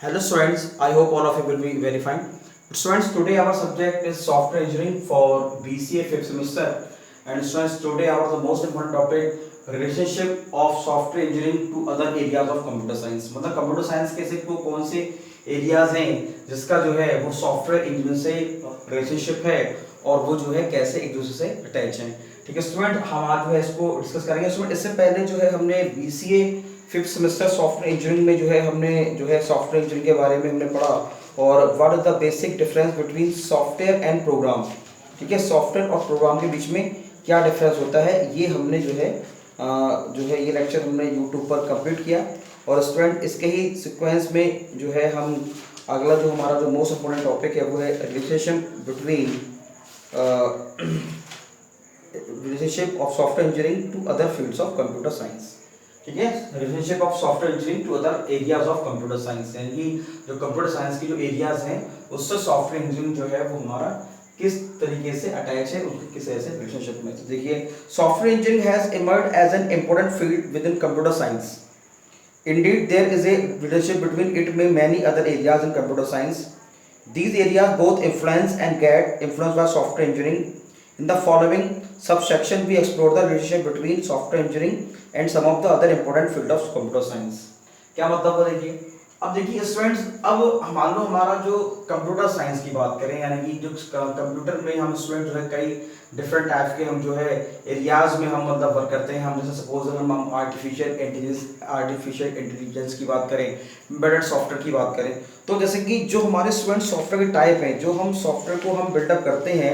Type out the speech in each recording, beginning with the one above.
Hello students, I hope all of you will be very fine. Students, today our subject is software engineering for BCA 5th semester. And students, today our the most important topic relationship of software engineering to other areas of computer science. मतलब computer science के से कौन से areas हैं जिसका जो है वो सॉफ्टवेयर इंजीनियरिंग से रिलेशनशिप है और वो जो है कैसे एक दूसरे से अटैच हैं. ठीक है स्टूडेंट, हम आज जो है इसको डिस्कस करेंगे. स्टूडेंट, इससे पहले जो है हमने BCA 5th semester software engineering में जो है हमने जो है सॉफ्टवेयर इंजीनियरिंग के बारे में हमने पढ़ा और what is the basic difference between software and program. ठीक है, सॉफ्टवेयर और प्रोग्राम के बीच में क्या डिफरेंस होता है ये हमने जो है ये लेक्चर हमने यूट्यूब पर कंप्लीट किया. और स्टूडेंट, इसके ही सीक्वेंस में जो है हम अगला जो हमारा जो मोस्ट इम्पोर्टेंट टॉपिक है वो है relationship of software engineering to other fields of computer science. ठीक है, relationship of software engineering to other areas of computer science, यानी कि जो कंप्यूटर साइंस की जो एरियाज हैं उससे सॉफ्टवेयर इंजीनियरिंग जो है वो हमारा किस तरीके से अटैच है, उसके किस ऐसे रिलेशनशिप में. तो देखिए, software engineering has emerged as an important field within computer science. Indeed, there is a relationship between it and many other areas in computer science. These areas both influence and get influenced by software engineering. In the following subsection, we explore the relationship between software engineering and some of the other important fields of computer science. क्या मतलब है देखिए. अब देखिए students, अब मान लो हमारा जो कंप्यूटर साइंस की बात करें, यानी कि जो कंप्यूटर में हम स्टूडेंट जो है कई डिफरेंट टाइप के हम जो है एरियाज में हम मतलब वर्क करते हैं. हम जैसे सपोज हम आर्टिफिशियल इंटेलिजेंस की बात करें, एम्बेडेड सॉफ्टवेयर की बात करें, तो जैसे कि जो हमारे स्टूडेंट सॉफ्टवेयर के टाइप हैं, जो हम सॉफ्टवेयर को हम बिल्डअप करते हैं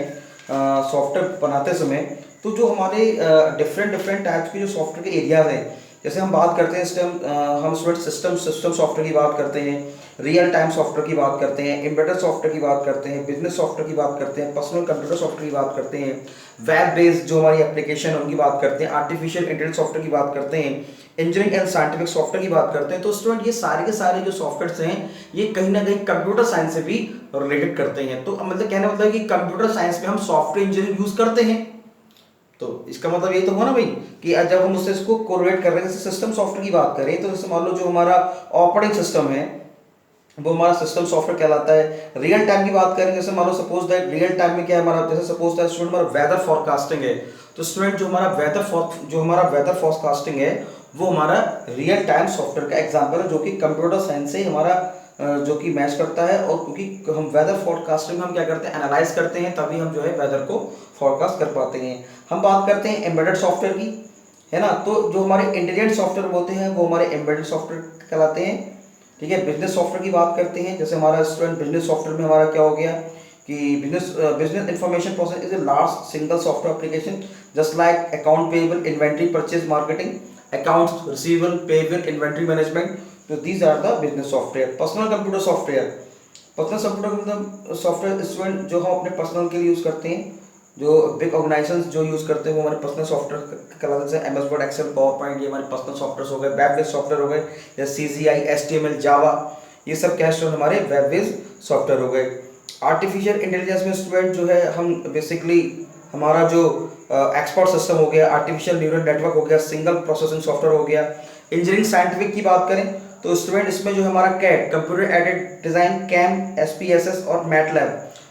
सॉफ्टवेयर बनाते समय, तो जो हमारे डिफरेंट टाइप्स के जो सॉफ्टवेयर के एरियाज हैं, जैसे हम बात करते हैं हम सिस्टम सॉफ्टवेयर की बात करते हैं, रियल टाइम सॉफ्टवेयर की बात करते हैं, एम्बेडेड सॉफ्टवेयर की बात करते हैं, बिजनेस सॉफ्टवेयर की बात करते हैं, पर्सनल कंप्यूटर सॉफ्टवेयर की बात करते हैं, वेब बेस्ड जो हमारी एप्लीकेशन है उनकी बात करते हैं, आर्टिफिशियल इंटेलिजेंस सॉफ्टवेयर की बात करते हैं, इंजीनियरिंग एंड साइंटिफिक सॉफ्टवेयर की बात करते हैं. तो स्टूडेंट, ये सारे के सारे जो सॉफ्टवेयर हैं ये कहीं ना कहीं कंप्यूटर साइंस से भी रिलेटेड करते हैं. तो मतलब कहने मतलब कि कंप्यूटर साइंस में हम सॉफ्टवेयर इंजीनियरिंग यूज करते हैं. तो इसका मतलब ये तो हुआ ना भाई कि जब हम उससे इसको कोरिलेट कर रहे हैं, जैसे सिस्टम सॉफ्टवेयर की बात करें तो जैसे मान लो जो हमारा ऑपरेटिंग सिस्टम है वो हमारा सिस्टम सॉफ्टवेयर कहलाता है. रियल टाइम की बात करें, जैसे मान लो सपोज दैट रियल टाइम में क्या है हमारा, जैसे सपोज दैट स्टूडेंट हमारा वेदर फॉरकास्टिंग है, तो स्टूडेंट जो हमारा वेदर फॉरकास्टिंग है वो हमारा रियल टाइम सॉफ्टवेयर का एग्जाम्पल है, जो कि कंप्यूटर साइंस से हमारा जो कि मैच करता है. और क्योंकि हम वेदर फॉरकास्टिंग में हम क्या करते हैं, एनालाइज करते हैं, तभी हम जो है वेदर को फॉरकास्ट कर पाते हैं. हम बात करते हैं एम्बेडेड सॉफ्टवेयर की, है ना. तो जो हमारे इंटेलिजेंट सॉफ्टवेयर होते हैं वो हमारे एम्बेडेड सॉफ्टवेयर कहलाते हैं. ठीक है, बिजनेस सॉफ्टवेयर की बात करते हैं, जैसे हमारा स्टूडेंट बिजनेस सॉफ्टवेयर में हमारा क्या हो गया कि business information process is a large single software application just like account payable, inventory, purchase, marketing, accounts receivable, payable, inventory management. तो these are the business software. Personal computer software software student जो हम अपने personal के लिए use करते हैं, जो big organisations जो यूज करते हैं वो हमारे पर्सनल सॉफ्टवेयर कहलाते हैं. MS Word, Excel, PowerPoint, ये हमारे पर्सनल सॉफ्टवेयर हो गए. वेब बेस्ड सॉफ्टवेयर हो गए जैसे CGI, HTML, जावा, ये सब क्या है हमारे वेब बेस्ड सॉफ्टवेयर हो गए. आर्टिफिशियल इंटेलिजेंस में स्टूडेंट जो है हम बेसिकली हमारा जो एक्सपर्ट सिस्टम हो गया, आर्टिफिशियल न्यूरल नेटवर्क हो गया, सिंगल प्रोसेसिंग सॉफ्टवेयर हो गया. इंजीनियरिंग साइंटिफिक की बात करें तो स्टूडेंट इसमें जो हमारा CAD, computer aided design, CAM, SPSS और मैटलैब,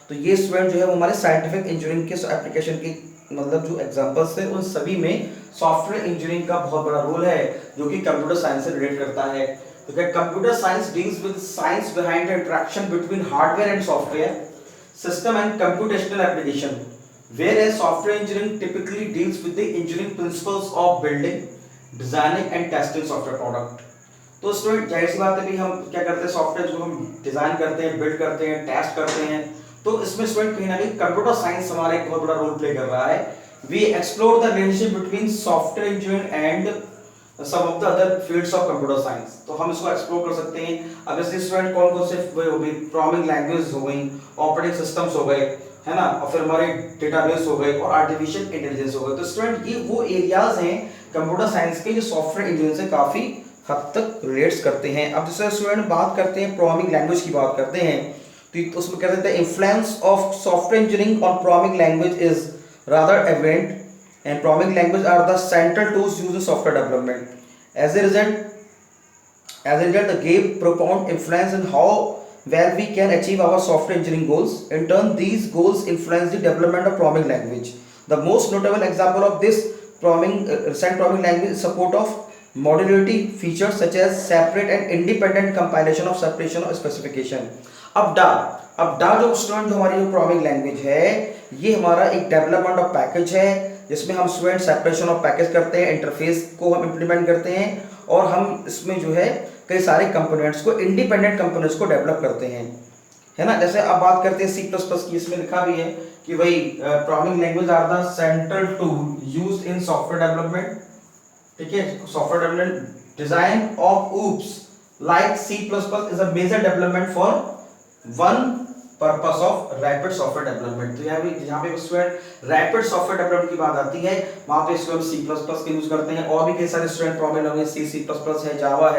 तो ये स्टूडेंट जो है वो हमारे साइंटिफिक इंजीनियरिंग के एप्लीकेशन की मतलब जो एग्जांपल्स थे उन सभी में सॉफ्टवेयर इंजीनियरिंग का बहुत बड़ा रोल है जो कि कंप्यूटर साइंस से रिलेट करता है. तो क्या computer science deals with science behind the interaction between hardware and software system and computational application, whereas software engineering typically deals with the engineering principles of building, designing and testing software product. तो student जाहिर सी बात है कि हम क्या करते हैं, software जो हम डिजाइन करते हैं, बिल्ड करते हैं, टेस्ट करते हैं, तो इसमें स्टूडेंट कहीं ना कहीं कंप्यूटर साइंस हमारा एक बहुत बड़ा रोल प्ले कर रहा है. We explore the relationship between software engineering and some of the other fields of computer science. तो हम इसको एक्सप्लोर कर सकते हैं. अब जैसे स्टूडेंट कौन कौन से हो गई, प्रोग्रामिंग लैंग्वेज हो गई, ऑपरेटिंग सिस्टम्स हो गए, है ना, और फिर हमारे डेटाबेस हो गए और आर्टिफिशियल इंटेलिजेंस हो गए. तो स्टूडेंट ये वो एरियाज हैं कंप्यूटर साइंस के जो सॉफ्टवेयर इंजीनियरिंग से काफी हद तक रिलेट्स करते हैं. अब जैसे स्टूडेंट बात करते हैं प्रोग्रामिंग लैंग्वेज की बात करते हैं, तो उसमें कहते हैं influence of software engineering on programming language is rather evident and programming language are the central tools used in software development. As a As a result, they gave profound influence in how well we can achieve our software engineering goals. In turn, these goals influence the development of programming language. The most notable example of this recent programming language is support of modularity features such as separate and independent compilation of separation of specification. अब डा जो student हमारी जो programming language है, ये हमारा एक development of package है जिसमें हम स्टूडेंट सेपरेशन ऑफ पैकेज करते हैं, इंटरफेस को हम इंप्लीमेंट करते हैं और हम इसमें जो है कई सारे कंपोनेंट्स को, इंडिपेंडेंट कंपोनेंट्स को डेवलप करते हैं, है ना। जैसे अब बात करते हैं C++ की, इसमें लिखा भी है कि भाई programming language are the central tool used in software development, ठीक है। Software development design of oops like C++ is a major development for one purpose of rapid software development। तो यहाँ पे स्टूडेंट रैपिड सॉफ्टवेयर डेवलपमेंट की बात आती है, वहाँ पे स्टूडेंट C++ के यूज करते हैं और भी कई सारे स्टूडेंट प्रोग्रामिंग लैंग्वेज C++ है, जावा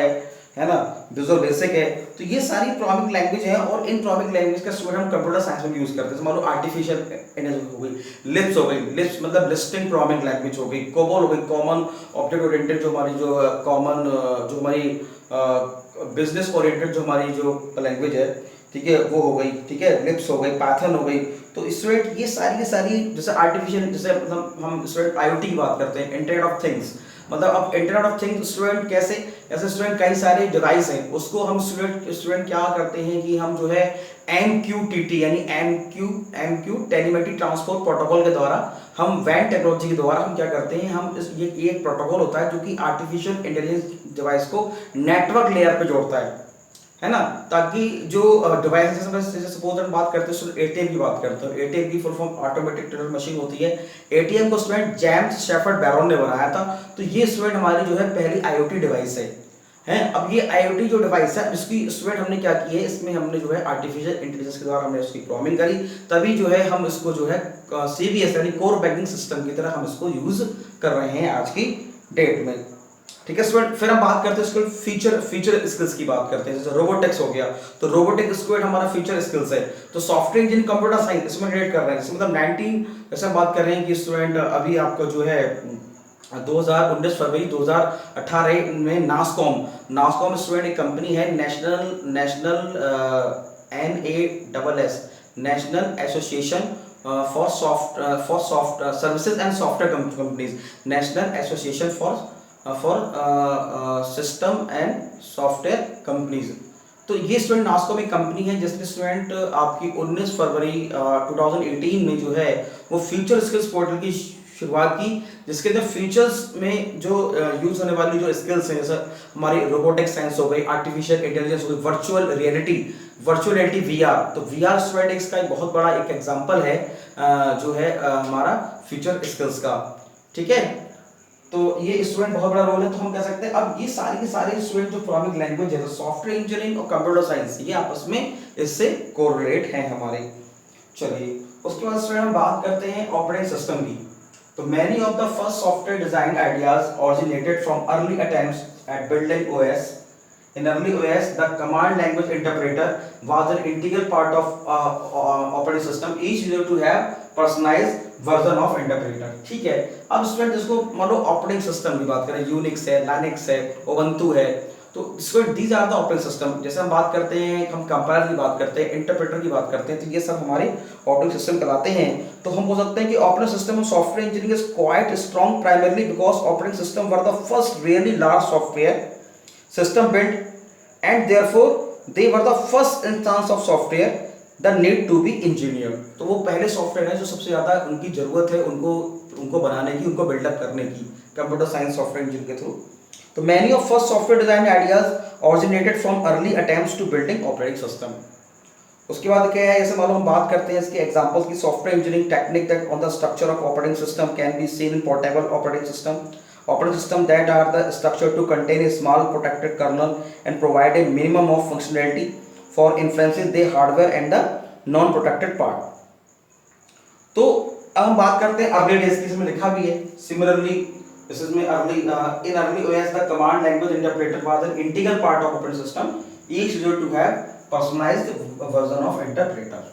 है ना, विजुअल बेसिक है। तो ये सारी प्रोग्रामिंग लैंग्वेज है और इन प्रोग्रामिंग लैंग्वेज का स्टूडेंट हम कंप्यूटर साइंस में यूज करते हैं। मान लो आर्टिफिशियल इंटेलिजेंस हो गई, लिस्प हो गई, लिस्प मतलब लिस्टिंग प्रोग्रामिंग लैंग्वेज हो गई, कोबोल हो गई, कॉमन ऑब्जेक्ट ओरिएंटेड जो हमारी जो कॉमन जो हमारी बिजनेस ओरिएंटेड जो हमारी जो लैंग्वेज है, ठीक है, वो हो गई, ठीक है, लिप्स हो गई, पाइथन हो गई। तो स्टूडेंट ये सारी जैसे आर्टिफिशियल, जैसे मतलब हम स्टूडेंट IoT की बात करते हैं, इंटरनेट ऑफ थिंग्स, मतलब अब इंटरनेट ऑफ थिंग्स स्टूडेंट कैसे, ऐसे स्टूडेंट कई सारे डिवाइस हैं, उसको हम स्टूडेंट क्या करते हैं कि हम जो है MQTT यानी MQ टेलीमेट्री ट्रांसपोर्ट प्रोटोकॉल के द्वारा, हम वैन टेक्नोलॉजी के द्वारा हम क्या करते हैं, हम ये एक प्रोटोकॉल होता है जो कि आर्टिफिशियल इंटेलिजेंस डिवाइस को नेटवर्क लेयर पे जोड़ता है ना, ताकि जो डिवाइस, जैसे सपोज हम बात करते हैं ATM की बात करते हैं, ATM की full form automatic teller machine होती है। ATM को स्टूडेंट जेम्स शेफर्ड बैरन ने बनाया था। तो ये स्टूडेंट हमारी जो है पहली IoT डिवाइस है। अब ये IoT जो डिवाइस है, इसकी स्टूडेंट हमने क्या की है, इसमें हमने जो है आर्टिफिशियल इंटेलिजेंस के द्वारा हमने इसकी प्रोग्रामिंग करी, तभी जो है हम इसको जो है CBS यानी कोर बैंकिंग सिस्टम की तरह हम इसको यूज कर रहे हैं आज की डेट में, ठीक है स्टूडेंट। फिर हम बात करते हैं इसको फीचर स्किल्स की बात करते हैं, जैसे रोबोटिक्स हो गया, तो रोबोटिक स्टूडेंट हमारा फीचर स्किल्स है। तो सॉफ्टवेयर इंजीनियरिंग कंप्यूटर साइंस इसमें रिलेट कर रहे हैं, मतलब 19 जैसे हम बात कर रहे हैं कि स्टूडेंट अभी आपका जो है 2019 फरवरी 2018 में नासकॉम स्टूडेंट एक कंपनी है, national NASS national association for soft services and software companies, national association for system and software companies. तो ये स्टूडेंट नासकॉम एक कंपनी है जिसने स्टूडेंट आपकी 19 फरवरी 2018 में जो है वो फ्यूचर स्किल्स पोर्टल की शुरुआत की, जिसके अंदर फ्यूचर्स में जो यूज होने वाली जो स्किल्स हैं, जैसे हमारी रोबोटिक साइंस हो गई, आर्टिफिशियल इंटेलिजेंस हो गई, वर्चुअल रियलिटी VR। तो VR स्टूडेंट इसका एक बहुत बड़ा एक एग्जांपल है जो है हमारा फ्यूचर स्किल्स का, ठीक है। तो ये स्टूडेंट बहुत बड़ा रोल है। तो हम कह सकते हैं अब ये सारे के सारे स्टूडेंट जो प्रोग्रामिंग लैंग्वेज है, तो सॉफ्टवेयर इंजीनियरिंग और कंप्यूटर साइंस, ये आपस में इससे कोरिलेट हैं हमारे। चलिए उसके बाद स्टूडेंट हम बात करते हैं ऑपरेटिंग सिस्टम की। तो many of the first software design ideas originated from early attempts at building OS. In early OS, the command language interpreter was an integral part of operating system. Each user to have personalized version of interpreter. ठीक है। अब student जिसको मान लो operating system की बात करें, Unix है, Linux है, उबंटू है, तो student these are the operating system. जैसे हम बात करते हैं, हम कंपाइलर की बात करते हैं, इंटरप्रेटर की बात करते हैं, तो ये सब हमारे ऑपरेटिंग सिस्टम कहलाते हैं। तो हम बोल सकते हैं कि operating system of software engineering is quite strong primarily because operating system were the first really large software system build and therefore they were the first instance of software that need to be engineered। तो वो पहले software है जो सबसे ज्यादा उनकी जरूरत है उनको बनाने की, उनको बिल्डअप करने की कंप्यूटर साइंस सॉफ्टवेयर इंजीनियरिंग के थ्रू। तो many of first software design ideas originated from early attempts to building operating system। उसके बाद क्या है, जैसे मालूम हम बात करते हैं इसके एग्जांपल्स की, software engineering technique that on the structure of operating system can be seen in portable operating system, operating system that are the structured to contain a small protected kernel and provide a minimum of functionality for influencing the hardware and the non protected part। तो अब हम बात करते हैं early days की, इसमें लिखा भी है सिमिलरली इसमें early in early OS the command language interpreter was an integral part of operating system, each user to have personalized version of interpreter।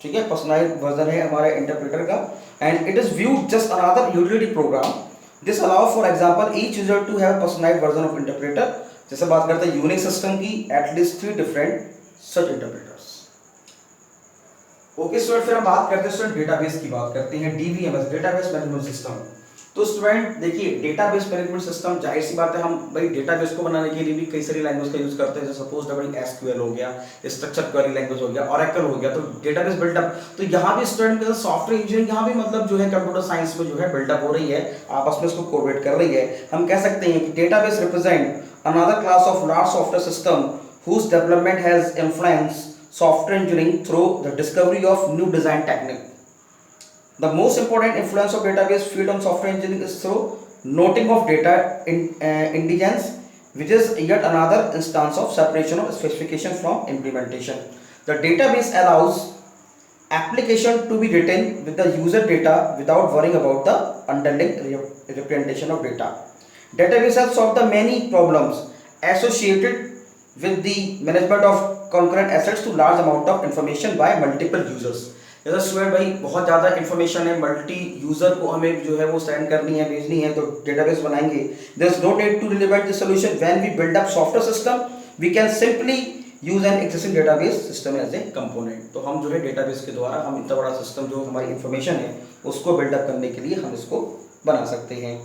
ठीक है, पर्सनलाइज्ड वर्जन है हमारे इंटरप्रेटर का, and it is viewed just another utility program this allow for example each user to have personalised version of interpreter. जैसे बात करते हैं unique system की, at least 3 different such interpreters. Okay student, फिर हम बात करते हैं स्टूडेंट डेटाबेस की बात करते हैं, डीबीएमएस, डेटाबेस मैनेजमेंट सिस्टम। तो स्टूडेंट देखिए, डेटाबेस मैनेजमेंट सिस्टम, जाहिर सी बात है हम भाई डेटाबेस को बनाने के लिए भी कई सारी लैंग्वेज का यूज करते हैं, जैसे सपोज डबल एसक्यूएल हो गया, स्ट्रक्चर क्वेरी लैंग्वेज हो गया, ओरेकल हो गया, तो डेटाबेस बिल्डअप। तो यहाँ भी स्टूडेंट का सॉफ्टवेयर इंजीनियरिंग यहाँ भी मतलब जो है कंप्यूटर साइंस में जो है बिल्डअप हो रही है, आपस में इसको कोऑर्डिनेट कर रही है। हम कह सकते हैं कि database represent another class of large software system whose development has influenced software engineering through the discovery of new design technique. The most important influence of database field on software engineering is through noting of data indigence, which is yet another instance of separation of specification from implementation. The database allows application to be written with the user data without worrying about the underlying representation of data. Database has solved the many problems associated with the management of concurrent assets to large amount of information by multiple users. जैसा student भाई बहुत ज़्यादा information है, multi user को हमें जो है वो सेंड करनी है, भेजनी है, तो डेटाबेस बनाएंगे। There is no need to relevant the solution when we build up software system, we can simply use an existing database system as a component. तो हम जो है डेटाबेस के द्वारा हम इतना बड़ा सिस्टम जो हमारी इन्फॉर्मेशन है उसको बिल्डअप करने के लिए हम इसको बना सकते हैं।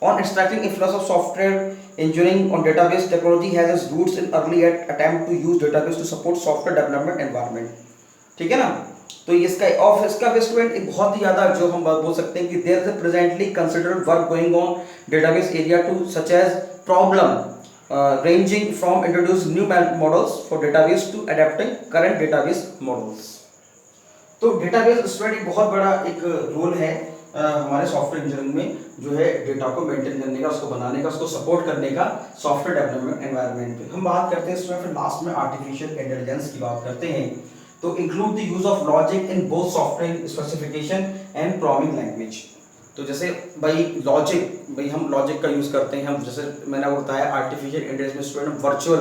On extracting influence of software engineering on database technology has its roots in early attempt to use database to support software development environment। ठीक है ना, तो इसका स्टूडेंट एक बहुत ही ज़्यादा जो हम बोल सकते हैं कि there is a presently considered work going on database area to such as problem ranging from introduce new models for database to adapting current database models। तो डेटाबेस स्टूडेंट एक बहुत बड़ा एक रोल है हमारे सॉफ्टवेयर इंजीनियरिंग में, जो है डेटा को मेंटेन करने का, उसको बनाने का, उसको सपोर्ट करने का सॉफ्टवेयर डेवलपमेंट एनवायरनमेंट पे। हम बात करते हैं इसमें फिर लास्ट में आर्टिफिशियल इंटेलिजेंस की बात करते हैं। तो include the use of logic in both software specification and programming language. तो जैसे भाई लॉजिक, भाई हम लॉजिक का यूज करते हैं, हम जैसे मैंने आपको बताया आर्टिफिशियल इंटेलिजेंस में स्टूडेंट वर्चुअल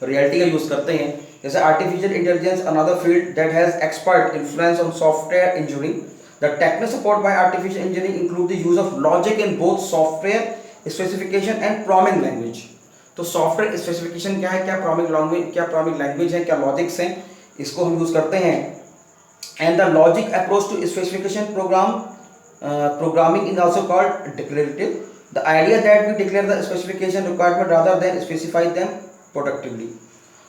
रियलिटी का यूज करते हैं। जैसे artificial intelligence another field that has expert influence on software engineering. The technical support by artificial engineering include the use of logic in both software specification and programming language। तो software specification क्या है, क्या programming language है, क्या logics हैं, इसको हम use करते हैं। And the logic approach to specification programming is also called declarative। The idea that we declare the specification requirement rather than specify them productively।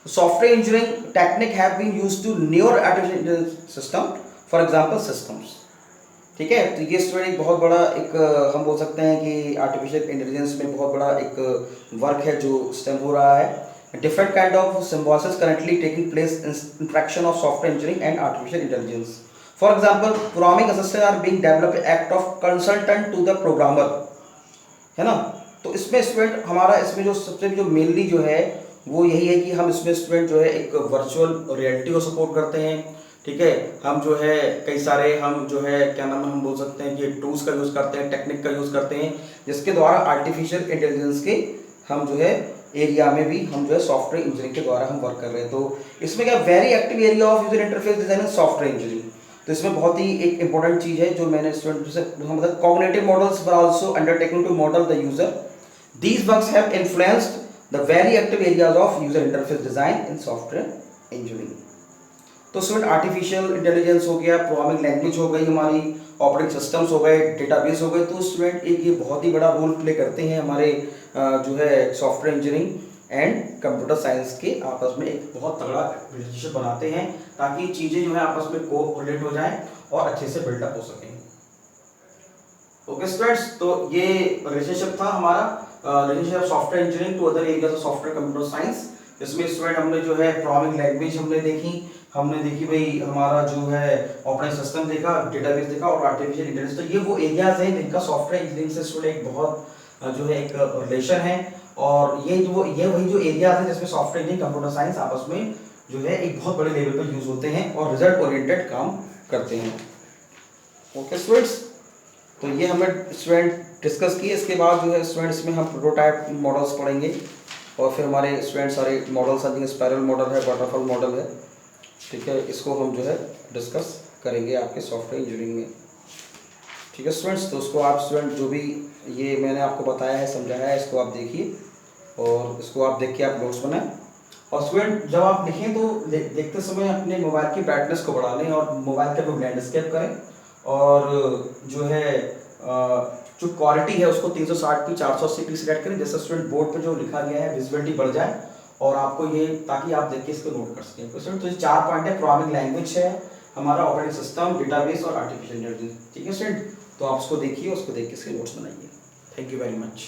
Software engineering technique have been used to newer artificial intelligence system, for example systems। ठीक है, तो ये student एक बहुत बड़ा एक हम बोल सकते हैं कि आर्टिफिशियल इंटेलिजेंस में बहुत बड़ा एक वर्क है जो स्टेम हो रहा है। Different kind of symbiosis currently taking place in interaction of software engineering and artificial intelligence. For example programming assistant are being developed act of consultant to the programmer, है ना। तो इसमें स्टूडेंट हमारा इसमें जो सबसे जो मेनली जो है वो यही है कि हम इसमें स्टूडेंट जो है एक वर्चुअल रियलिटी को सपोर्ट करते हैं। ठीक है, हम जो है कई सारे हम जो है क्या नाम है हम बोल सकते हैं कि टूल्स का यूज़ करते हैं, टेक्निक का यूज़ करते हैं, जिसके द्वारा आर्टिफिशियल इंटेलिजेंस के हम जो है एरिया में भी हम जो है सॉफ्टवेयर इंजीनियरिंग के द्वारा हम वर्क कर रहे हैं। तो इसमें क्या very active area of user interface design and software engineering. तो इसमें बहुत ही एक इंपॉर्टेंट चीज़ है जो मैंने स्टूडेंट से मतलब cognitive models were also undertaking to model the user. These works have influenced the very active areas of user interface design in software engineering. तो स्टूडेंट आर्टिफिशियल इंटेलिजेंस हो गया, प्रोग्रामिंग लैंग्वेज हो गई, हमारी ऑपरेटिंग सिस्टम्स हो गए, database हो गए। तो स्टूडेंट एक ये बहुत ही बड़ा रोल प्ले करते हैं हमारे जो है software engineering and computer science के आपस में एक बहुत तगड़ा रिलेशनशिप बनाते हैं, ताकि चीज़ें जो है आपस में कोरिलेट हो जाएं और अच्छे से बिल्डअप हो सकें। ओके स्टूडेंट्स, तो ये रिलेशनशिप था हमारा relationship software engineering to other areas of software computer science. इसमें स्टूडेंट हमने जो है प्रोग्रामिंग लैंग्वेज हमने देखी भाई हमारा जो है ऑपरेटिंग सिस्टम देखा, डेटाबेस देखा और आर्टिफिशियल इंटेलिजेंस। तो ये वो एरियाज हैं जिनका सॉफ्टवेयर इंजीनियरिंग से स्टूडेंट एक बहुत जो है एक रिलेशन है, और ये वही जो एरियाज हैं जिसमें सॉफ्टवेयर इंजीनियरिंग कंप्यूटर साइंस आपस में जो है एक बहुत बड़े लेवल पर यूज होते हैं और रिजल्ट ओरिएंटेड काम करते हैं। ओके स्टूडेंट्स, तो ये हमें स्टूडेंट डिस्कस किए। इसके बाद जो है स्टूडेंट इसमें हम प्रोटोटाइप मॉडल्स पढ़ेंगे और फिर हमारे स्टूडेंट सारे मॉडल्स आते हैं, स्पाइरल मॉडल है, वाटरफॉल मॉडल है। ठीक है, इसको हम जो है डिस्कस करेंगे आपके सॉफ्टवेयर इंजीनियरिंग में। ठीक है स्टूडेंट्स, तो उसको आप स्टूडेंट जो भी ये मैंने आपको बताया है, समझाया है, इसको आप देखिए और इसको आप देख के आप नोट्स बनाएं। और स्टूडेंट जब आप लिखें तो देखते समय अपने मोबाइल की ब्राइटनेस को बढ़ा लें और मोबाइल का भी लैंडस्केप करें और जो है जो क्वालिटी है उसको 360p 480p सेलेक्ट करें, जैसे स्टूडेंट बोर्ड पे जो लिखा गया है विजिबिलिटी बढ़ जाए और आपको ये ताकि आप देख के इसको नोट कर सकें। तो स्टूडेंट तो ये 4 पॉइंट है, प्रोग्रामिंग लैंग्वेज है, हमारा ऑपरेटिंग सिस्टम, डेटाबेस और आर्टिफिशियल इंटेलिजेंस। ठीक है स्टूडेंट, तो आप उसको देखिए, उसको देख के इसके नोट्स बनाइए। Thank you very much.